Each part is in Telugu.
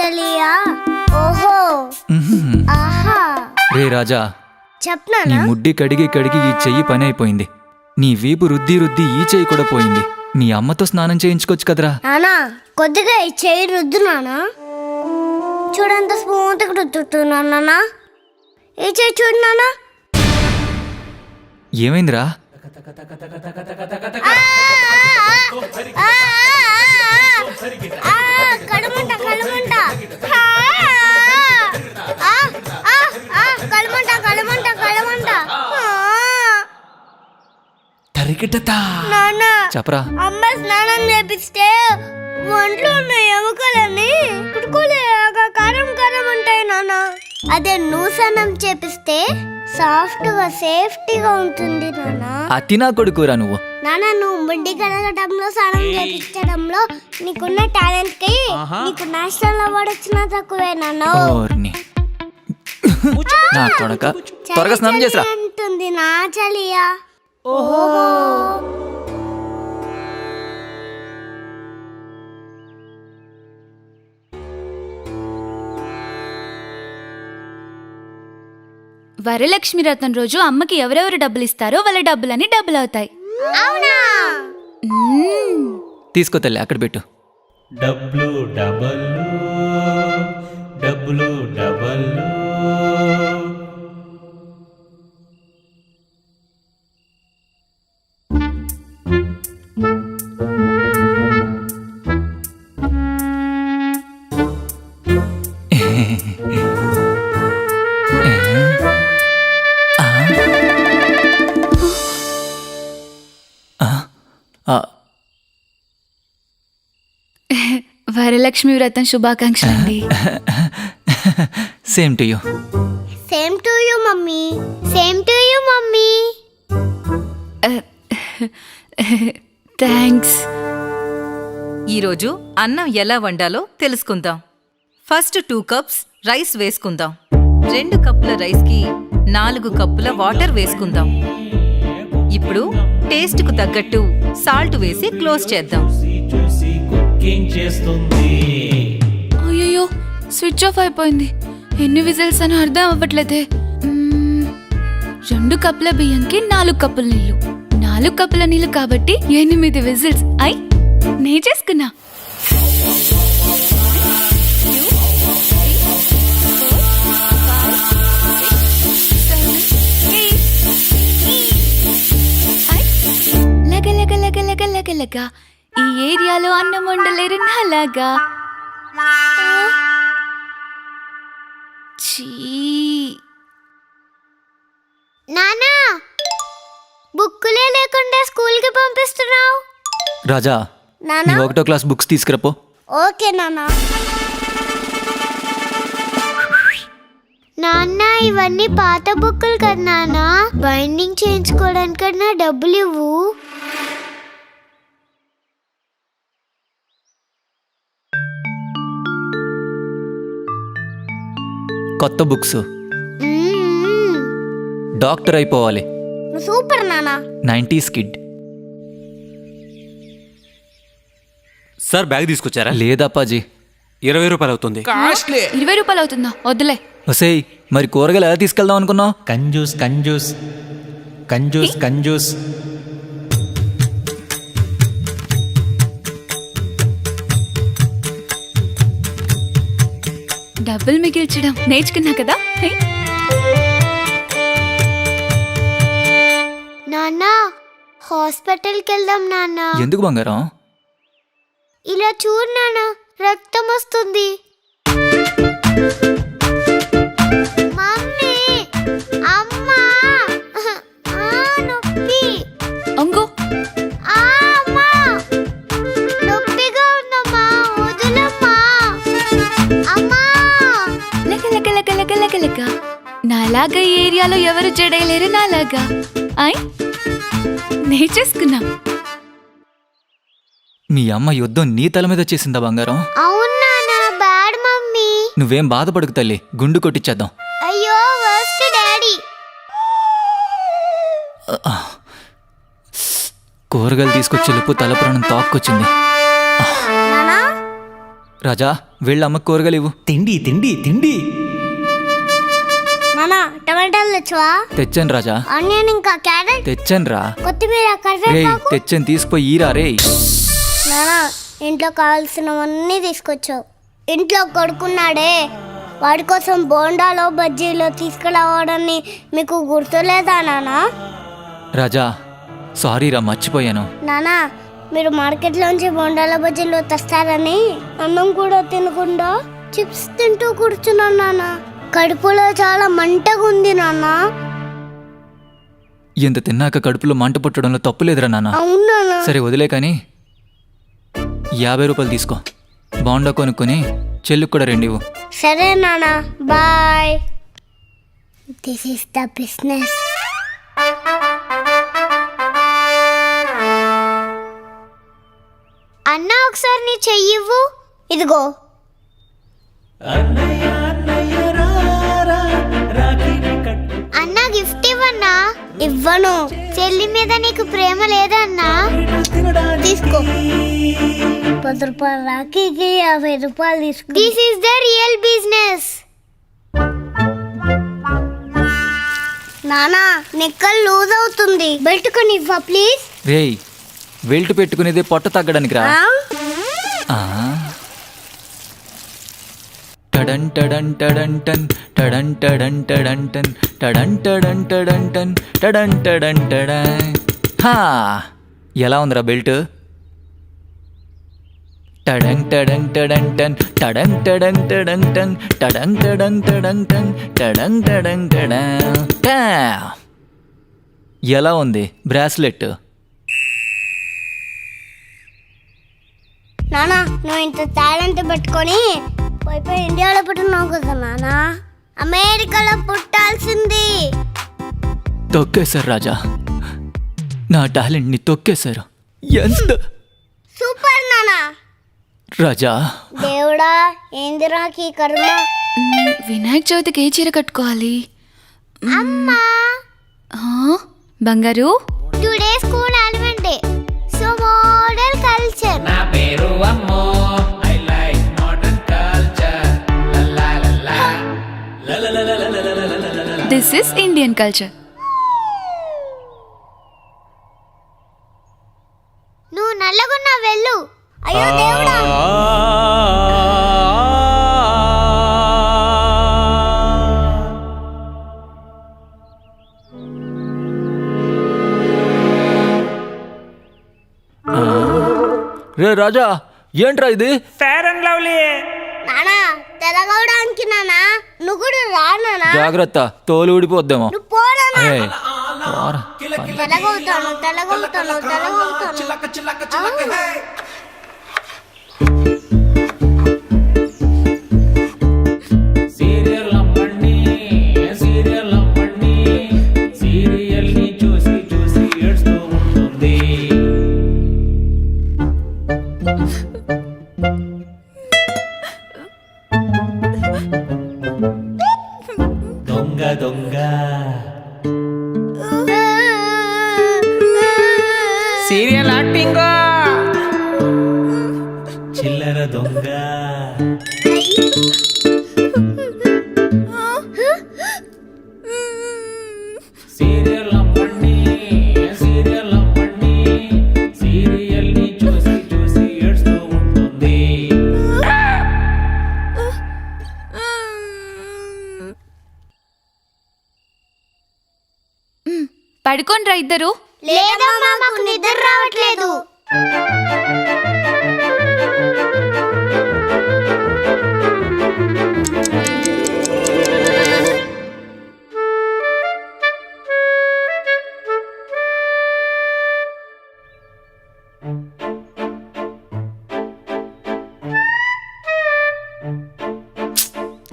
చలియా ఓహో ఆహా రే రాజా, చెప్పనా నీ ముడ్డి కడిగి కడిగి ఈ చెయ్యి పని అయిపోయింది. నీ వీపు రుద్ది రుద్ది ఈ చెయ్యి కూడా పోయింది. మీ అమ్మతో స్నానం చేయించుకోవచ్చు కదరా. నానా కొద్దిగా ఈ చెయ్యి రుద్దు నానా. చూడంత స్మూత్గా రుద్దుతున్నాను నానా. ఈ చెయ్యి చూడు నానా. ఏమైందిరా? కడుమంట కడుమంట కడుమంట కడుమంట కడుమంట. నాన్న చెప్పరా. అమ్మ స్నానం చేపిస్తే ఒంట్లో ఉన్న ఎముకలని పుట్టుకోలేక కారం కారం ఉంటాయి నాన్న. అదే నువ్వు స్నానం చేపిస్తే సాఫ్ట్ గా సేఫ్టీగా ఉంటుంది నాన్న. అతి నా కొడుకురా నువ్వు. నాన్న నువ్వు ముడ్డి కడగటంలో స్నానం చేపించడంలో నీకున్న టాలెంట్ కి నీకు నేషనల్ అవార్డు వచ్చినా తక్కువే నాన్న. నా కొడక త్వరగా స్నానం చేసిరా. ఉంటుంది నా చలియా. వరలక్ష్మి రథం రోజు అమ్మకి ఎవరెవరు డబ్బులు ఇస్తారో వాళ్ళ డబ్బులని డబ్బులు అవుతాయి. అవునా? తీసుకో తల్లి, అక్కడ పెట్టు. డబ్బులు డబ్బులు డబ్బులు డబ్బులు. వరలక్ష్మి వ్రతం శుభాకాంక్షలు అండి. Same to you. Same to you mummy. Same to you mummy. Thanks. ఈరోజు అన్నం ఎలా వండాలో తెలుసుకుందాం. ఫస్ట్ 2 కప్స్ రైస్ వేసుకుందాం. 2 కప్పుల రైస్కి 4 కప్పుల వాటర్ వేసుకుందాం. ఇప్పుడు టేస్ట్కు తగ్గట్టు సాల్ట్ వేసి క్లోజ్ చేద్దాం. అయ్యో స్విచ్ ఆఫ్ అయిపోయింది. ఎన్ని విజిల్స్ అని అర్థం అవ్వట్లేదే. 2 కప్పుల బియ్యంకి 4 కప్పుల నీళ్లు. 4 కప్పుల నీళ్లు కాబట్టి 8 విజిల్స్. అయి నే చేసుకున్నా. లగ ఈ ఏరియాలో అన్నం వండలేరు నాలాగా. నానా బుక్కులే లేకుండా స్కూల్ కి పంపిస్తున్నావు. రాజా, నీ 1వ క్లాస్ బుక్స్ తీసుకురాపో. ఓకే నానా. నాన్న ఇవన్నీ పాత బుక్కులు కదా నాన్న. బైండింగ్ చేయించుకోవడానికన్నా డబ్బులు ఇవ్వు. కొత్త బుక్స్. డాక్టర్ అయిపోవాలి. సూపర్ నానా. 90s kid. సార్ బ్యాగ్ తీసుకొచ్చారా? లేదప్పాజీ. 20 రూపాయలు అవుతుంది. 20 రూపాయలు అవుతుందా? వద్దులే. ఒసేయ్, మరి కూరగాయలు ఎలా తీసుకెళ్దాం అనుకున్నావు? కంజూస్ కంజూస్ కంజూస్ కంజూస్. డబ్బులు మిగిల్చడం నేర్చుకున్నా కదా. నాన్న హాస్పిటల్కి వెళ్దాం నాన్న. ఎందుకు బంగారం? ఇలా చూడు నాన్న, రక్తం వస్తుంది. మమ్మీ, అమ్మా, నొప్పి. అంగో అమ్మా, నొప్పిగా ఉందమ్మా, వదులమ్మా. అమ్మా, లక నాలాగా ఈ ఏరియాలో ఎవరు జడలేరు నాలాగా. అయ్ నే చేసుకున్నా. మీ అమ్మ యుద్ధం నీ తల మీద చేసిందా బంగారం? అవునా బ్యాడ్ మమ్మీ. నువ్వేం బాధపడకు తల్లి, గుండు కొట్టించేద్దాం. అయ్యో వర్స్ట్ డాడీ. కూరగాయలు తీసుకొచ్చేలోపు తల ప్రాణం తాక్కొచ్చింది. నానా రాజా వెళ్ళి అమ్మకు కూరగాయలు ఇవ్వు. తిండి తిండి తిండి. నానా టమాటాలు తెచ్చువా? తెచ్చాను రాజా. ఆనియన్ ఇంకా క్యారెట్ తెచ్చాను రా. కొత్తిమీర రే కరివేపాకు. తెచ్చాను, తీసుకుపోయి ఈరా రే. నానా ఇంట్లో కావాల్సినవన్నీ తీసుకొచ్చావు. ఇంట్లో కొడుకున్నాడే వాడి కోసం బోండాలో బజ్జీలో తీసుకురావడాన్ని మీకు గుర్తులేదా నానా? రాజా సారీ రా, మర్చిపోయాను. నానా మీరు మార్కెట్లోంచి బోండాల బజ్జీలు తెస్తారని అన్నం కూడా తినకుండా చిప్స్ తింటూ కూర్చున్నాను నాన్న. కడుపులో చాలా మంటగా ఉంది నాన్న. ఇంత తిన్నాక కడుపులో మంట పుట్టడంలో తప్పు లేదురా నాన్న. అవును నాన్న. సరే వదిలే కానీ 50 రూపాయలు తీసుకో. బాండా కొనుక్కొని చెల్లుకు కూడా 2 ఇవ్వు. సరే నాన్న bye. This is the business. అన్నా ఒకసారి నీ చెయ్యివ్వు. ఇదిగో. అన్నా గిఫ్ట్ ఇవ్వన్నా. ఇవ్వను. చెల్లి మీద నీకు ప్రేమ లేదన్నా. తీసుకో. 10 రూపాయలు రాఖీకి 50 రూపాయలు తీసుకో. This is the real business. నానా నెక్కలు లూజ్ అవుతుంది, బెల్ట్ కొని ఇవ్వ ప్లీజ్. రేయ్ బెల్ట్ పెట్టుకునేదే పొట్ట తగ్గడానికి రా. ఆ. టడన్ టడన్ టడన్ టన్ టడన్ టడన్ టడన్ టన్ టడన్ టడన్ టడన్ టన్ టడన్ టడన్ టడన్. హా ఎలా ఉందిరా బెల్ట్? టడన్ టడన్ టడన్ టన్ టడన్ టడన్ టడన్ టన్ టడన్ టడన్ టడన్ టన్ టడన్ టడన్ టడన్ టా. ఎలా ఉంది బ్రాస్లెట్? నానా నువ్వు ఇంత టాలెంట్ పెట్టుకొని పోయి ఇండియాలో పుట్టినావు కదా నానా. అమెరికాలో పుట్టాల్సింది. తొక్కేశారు రాజా, నా టాలెంట్ని తొక్కేశారు. ఎంత సూపర్ నానా. రాజా దేవుడా ఏందిరాకి కర్మ. వినాయక చవితికి ఏ చీర కట్టుకోవాలి? అమ్మా బంగారు today school annual day, so model culture. నా పేరు అమ్మో, I like modern culture. This is Indian culture. నువ్వు నల్లగున్నా వెళ్ళు. అయ్యో దేవుడా. రే రాజా ఏంట్రా ఇది? Fair and lovely. నానా తెలగవడానికి నానా. నువ్వు కూడా రా నానా. జాగ్రత్త, తోలు ఊడిపోద్దేమో. నువ్వు పోరా నానా. ఏయ్, పోరా. తెలగవుతాను తెలగవుతాను తెలగవుతాను. సీరియల్ అమ్మండి, సీరియల్ అమ్మండి, సీరియల్ ని చూసి చూసి ఏడుస్తూ ఉంటుంది. దొంగ దొంగ సీరియల్ యాక్టింగ్. చిల్లర దొంగ. సీరియల్ అమ్మండి, సీరియల్ అమ్మండి, సీరియల్ ని చూసి చూసి ఏడుస్తూ ఉంటుంది. పడుకోండ్రా ఇద్దరు. లేదమ్మా మాకు నిద్ర రావట్లేదు.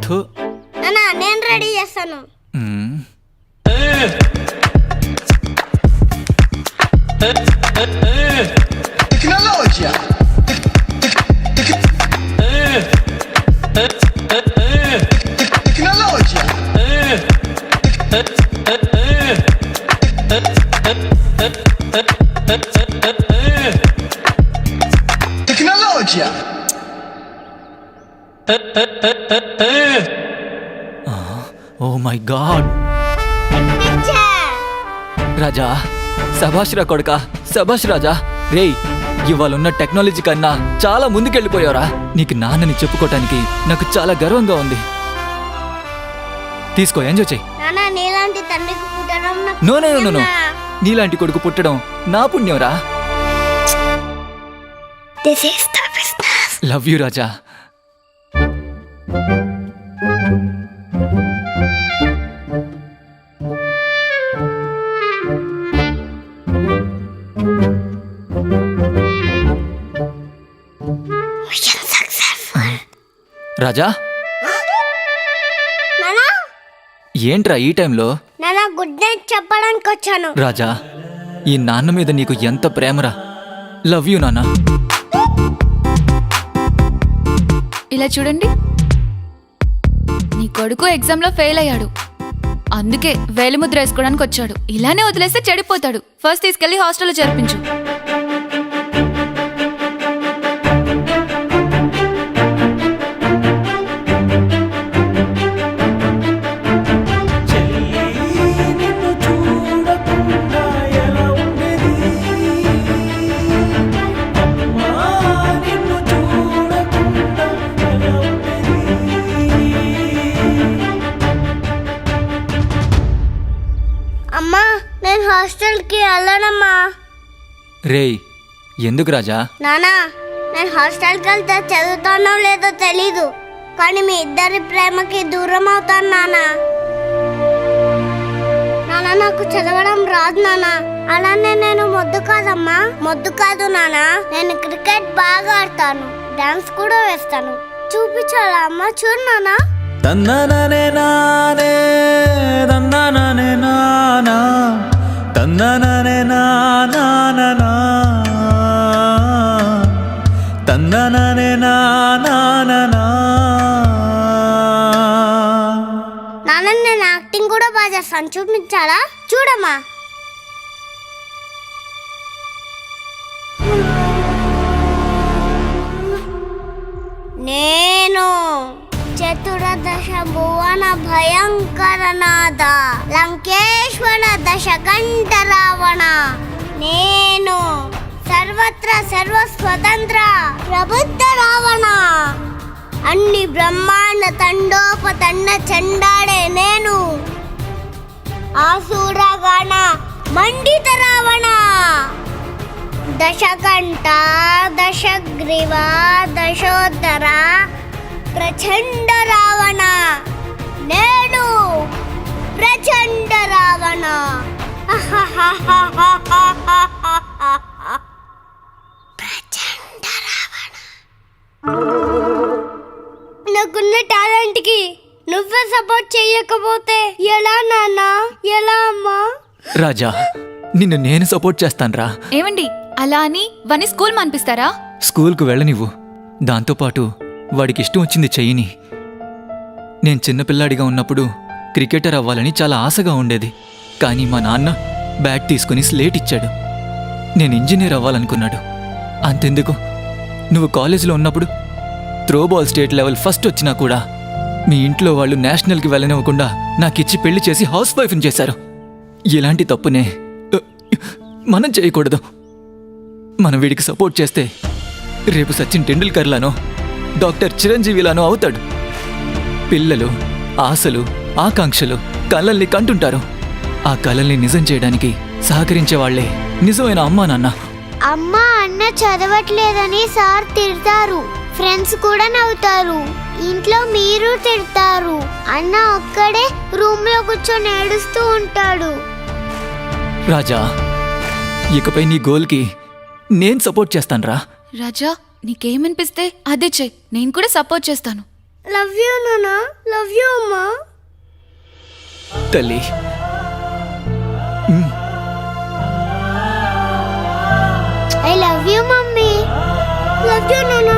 థు. నానా నేను రెడీ చేస్తాను. Hmm. Tecnologia. Tecnologia. Tecnologia. Oh my god Raja, సభాష్ రా కొడుకా, సభాష్ రాజా. రేయ్, ఇవాళ ఉన్న టెక్నాలజీ కన్నా చాలా ముందుకెళ్ళిపోయావురా. నీకు నాన్నని చెప్పుకోవటానికి నాకు చాలా గర్వంగా ఉంది. తీసుకో, ఎంజాయ్ చెయ్యి. నాన్న నీలాంటి తండ్రికి పుట్టడం నాకు నో నో నో నో, పుణ్యం. నీలాంటి కొడుకు పుట్టడం నా పుణ్యంరా. This is the business. Love you Raja. Mission successful. రాజా, నాన్న ఏంట్రా ఈ టైంలో? నాన్న గుడ్ నైట్ చెప్పడానికి వచ్చాను. రాజా, ఈ నాన్న మీద నీకు ఎంత ప్రేమరా. లవ్ యూ నాన్న. ఇలా చూడండి, నీ కొడుకు ఎగ్జామ్లో ఫెయిల్ అయ్యాడు. అందుకే వేలిముద్ర వేసుకోవడానికి వచ్చాడు. ఇలానే వదిలేస్తే చెడిపోతాడు. ఫస్ట్ తీసుకెళ్లి హాస్టల్లో చేర్పించు. అమ్మా నేను హాస్టల్కి వెళ్ళనమ్మా. రేయ్, ఎందుకు రాజా? నానా నేను హాస్టల్కి వెళ్తే చదువుతానో లేదో తెలీదు, కానీ మీ ఇద్దరి ప్రేమకి దూరం అవుతాను నానా. నానా నాకు చదవడం రాదు నానా. అలానే నేను మొద్దు కాదమ్మా, మొద్దు కాదు నానా. నేను క్రికెట్ బాగా ఆడతాను, డాన్స్ కూడా వేస్తాను. చూపించాలా అమ్మా? చూడు నానా. తందననే నానే తందననే నానా తందననే నానా తందననే నానా. నాన్న నేను యాక్టింగ్ కూడా బాగా చేస్తాను, చూపించాలా? చూడమ్మా. నేను చతుర్దశ భువన భయంకర నాద లంకేశ్వర దశకంఠ రావణ. నేను సర్వత్ర సర్వస్వతంత్ర ప్రబుద్ధ రావణ. అన్ని బ్రహ్మాండ తండోపతండ చండాడే నేను ఆసురగణ మండిత రావణ. దశకంఠ దశగ్రీవ దశోత్తర ప్రచండ రావణ. నేను ప్రచండ రావణ. ప్రచండ రావణ. నాకున్న టాలెంట్కి నువ్వే సపోర్ట్ చెయ్యకపోతే ఎలా నాన్నా? ఎలా అమ్మా? రాజా, నిన్ను నేను సపోర్ట్ చేస్తానురా. ఏమండి, అలా అని వాణ్ణి స్కూల్ మాన్పిస్తారా? స్కూల్కు వెళ్ళనివ్వు, దాంతోపాటు వాడికి ఇష్టం వచ్చింది చెయ్యిని. నేను చిన్నపిల్లాడిగా ఉన్నప్పుడు క్రికెటర్ అవ్వాలని చాలా ఆశగా ఉండేది. కానీ మా నాన్న బ్యాట్ తీసుకుని స్లేట్ ఇచ్చాడు. నేను ఇంజనీర్ అవ్వాలనుకున్నాడు. అంతెందుకు, నువ్వు కాలేజీలో ఉన్నప్పుడు త్రోబాల్ స్టేట్ లెవెల్ ఫస్ట్ వచ్చినా కూడా మీ ఇంట్లో వాళ్ళు నేషనల్కి వెళ్ళనివ్వకుండా నాకిచ్చి పెళ్లి చేసి హౌస్ వైఫ్ని చేశారు. ఇలాంటి తప్పునే మనం చేయకూడదు. మనం వీడికి సపోర్ట్ చేస్తే రేపు సచిన్ టెండూల్కర్లానో డాక్టర్ చిరంజీవిలానో అవుతాడు. పిల్లలు ఆశలు ఆకాంక్షలు కలల్ని కంటుంటారు. ఆ కలల్ని నిజం చేయడానికి సహకరించే వాళ్లే నిజమైన అమ్మా నాన్న. అమ్మ అన్న చదవట్లేదని సార్ తిడతారు, ఫ్రెండ్స్ కూడా నవ్వుతారు, ఇంట్లో మీరు తిడతారు. అన్న ఒక్కడే రూమ్ లో కూర్చొని ఏడుస్తూ ఉంటాడు. రాజా, ఇకపై నీ గోల్కి నేను సపోర్ట్ చేస్తానురా. రాజా, నీకేమనిపిస్తే అదే చెయ్యి, నేను కూడా సపోర్ట్ చేస్తాను. లవ్ యూ నాన్న, లవ్ యూ అమ్మా. తల్లి, I love you mummy. Love you నాన్న.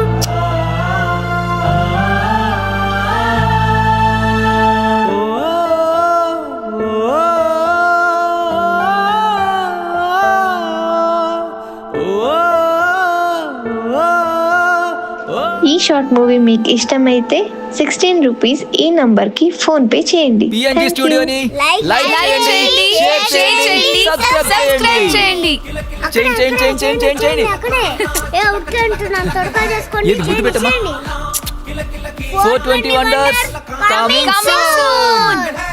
ఓ ఈ షార్ట్ మూవీ మీకు ఇష్టమైతే 16 రూపీస్ ఈ నంబర్కి ఫోన్పే చేయండి. PNG Thank you. స్టూడియోని Like like చేయండి, షేర్ చేయండి, సబ్స్క్రైబ్ చేయండి. చేయండి. అక్కడే ఏ ఉట్టి అంటున్నాను త్వరగా చేసుకోండి. ఏది గుర్తు పెట్టమ్మా? చేయండి. 420 wonders coming Coming soon. soon.